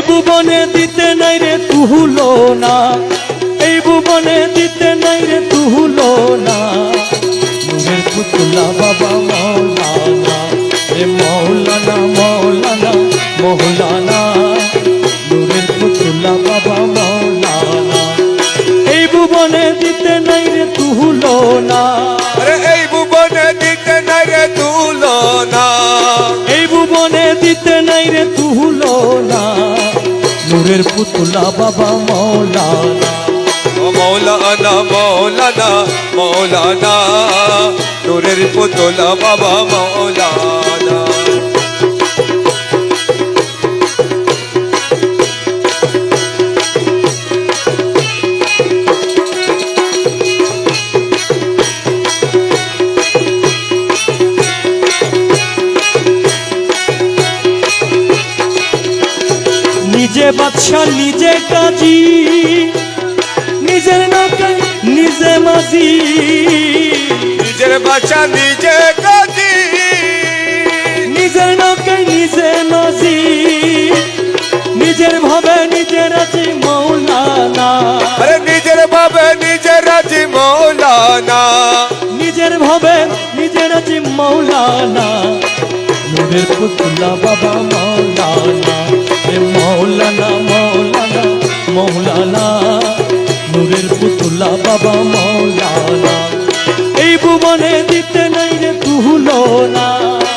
ভুবনে দিতে নাই রে তুহুলো না, এই ভুবনে দিতে নাই রে তুহুলো না। নূরের পুতুলা বাবা মৌলানা, রে মৌলানা মৌলানা মৌলানা, নূরের পুতুলা বাবা মৌলানা। এই ভুবনে দিতে নাই রে তুহুলো না, আরে এই ভুবনে দিতে নাই রে তুলো না, এই ভুবনে দিতে নাই রে তুহুলো না। নূরের পুতুলা বাবা মৌলানা, ও মৌলানা মৌলানা মৌলানা, নূরের পুতুলা বাবা মৌলানা। নিজে বাদশা নিজে কাজী, নিজের নৌকায় নিজে মাঝি, নিজের বাচ্চা নিজে কাজী, নিজের নৌকায় নিজে মাঝি, নিজের ভাবে নিজের রাজি মৌলানা, আরে নিজের ভাবে নিজের রাজি মৌলানা, নিজের ভাবে নিজের রাজি মৌলানা। নূরের পুতুলা বাবা মৌলানা, রে মৌলানা মৌলানা মৌলানা, নূরের পুতুলা বাবা মৌলানা। এই ভুবনে দিতে নাই রে তুহুলো না,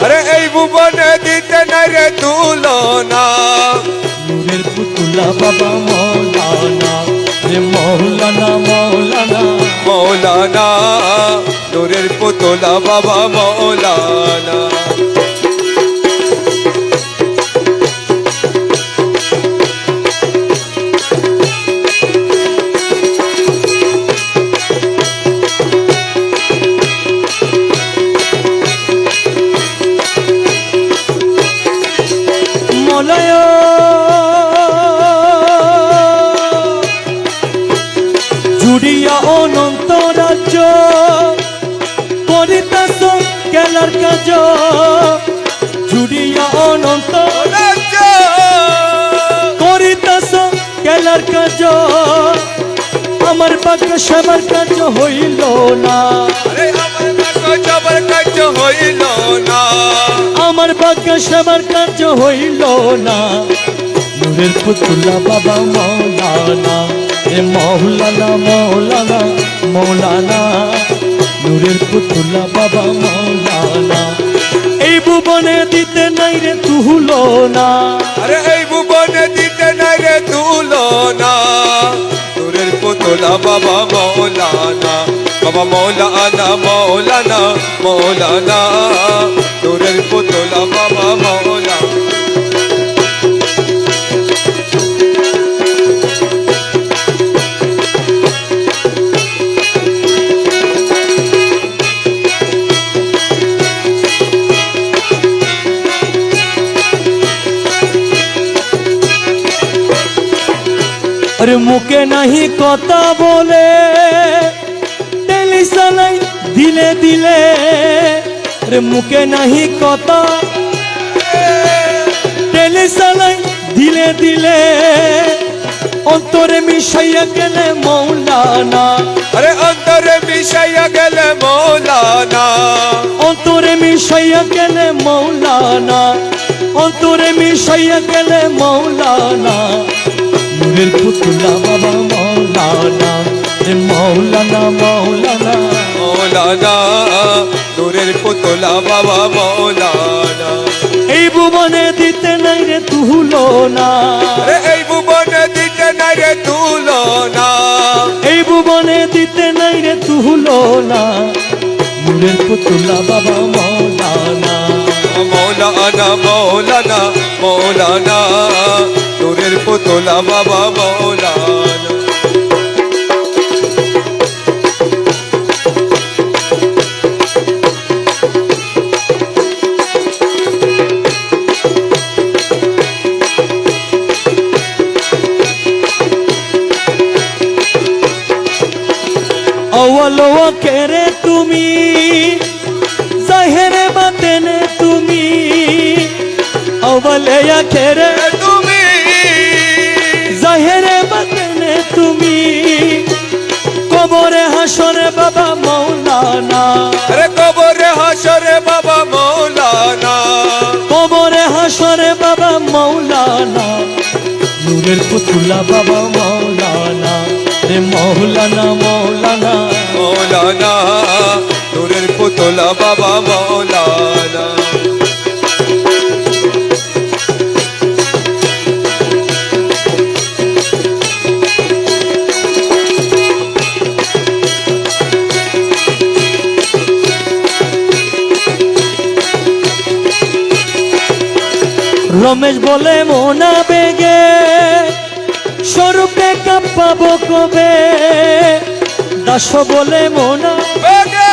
আরে এই ভুবনে দিতে নাই রে তুলো না। নূরের পুতুলা বাবা মৌলানা, রে মৌলানা মৌলানা। মৌলানা, নূরের পুতুলা বাবা মৌলানা। মলয় জুড়িয়া অনন্ত রাজ্য, করিতাস কেলার কাজ, জুড়িয়া অনন্ত রাজ্য করিতাস কেলার কাজ। আমার ভাগ্য সবার কাজ হইল না, আরে আমার ভাগ্য সবার কাজ হইল না, আমার ভাগ্য সবার কাজ হইল না। নূরের পুতুলা বাবা মৌলানা, রে মৌলানা মৌলানা মৌলানা, নূরের পুতুলা বাবা মৌলানা। এই ভুবনে দিতে নাই রে তুহুলো না, আরে এই ভুবনে দিতে নাই রে তুলো না। নূরের পুতুলা বাবা মৌলানা, বাবা মৌলানা মৌলানা মৌলানা, নূরের পুতুলা বাবা মৌলানা। আরে মুখে নাহি কথা বলে, তেলি সালাই দিলে দিলে। আরে মুখে নাহি কথা, তেলি সালাই দিলে দিলে। অন্তরে মিশাইয়া গেলে মৌলানা, আরে অন্তরে মিশাইয়া গেলে মৌলানা, অন্তরে মিশাইয়া গেলে মৌলানা, অন্তরে মিশাইয়া গেলে মৌলানা। নূরের পুতুলা বাবা মৌলানা, রে মৌলানা মৌলানা মৌলানা, নূরের পুতুলা বাবা মৌলানা। এই ভুবনে দিতে নাই রে তুহুলো না, আরে এই ভুবনে দিতে নাই রে তুলো না, এই ভুবনে দিতে নাই রে তুহুলো না। নূরের পুতুলা বাবা মৌলানা, মৌলানা মৌলানা মৌলানা, নূরের পুতুলা বাবা মৌলানা। अवलो केरे तुमी जाहिर बातेने तुमी अवले या केरे তুমি বাবা মৌলানা, আরে কবরে হাসরে বাবা মৌলানা, কবরে হাসরে বাবা মৌলানা, নূরের পুতুলা বাবা মৌলানা, রে মৌলানা মৌলানা। মৌলানা নূরের পুতলা বাবা মৌলানা। রমেশ বলে মোনা বেগে স্বরূপে কাঁপাবো কবে, দাস বলে মোনা বেগে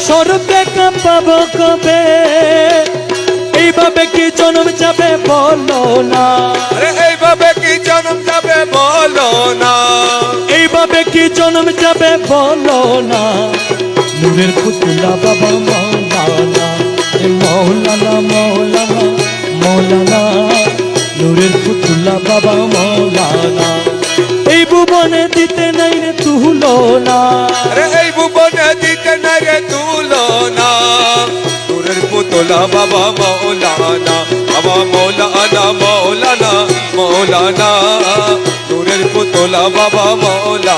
স্বরূপে কাঁপাবো কবে, এইভাবে কি জন্ম যাবে বলো না, আরে এইভাবে কি জন্ম যাবে বলো না, এইভাবে কি জন্ম যাবে বলো না, নূরের পুতুলা বাবা মৌলানা, এ মৌলানা মৌলানা মৌলানা, নূরের পুতুলা বাবা মৌলানা, এই ভুবনে দিতে নাই রে তুলনা, আরে এই ভুবনে দিতে না রে তুলনা, নূরের পুতলা বাবা মৌলানা, বাবা মৌলানা মৌলানা মৌলানা, নূরের পুতলা বাবা মৌলানা।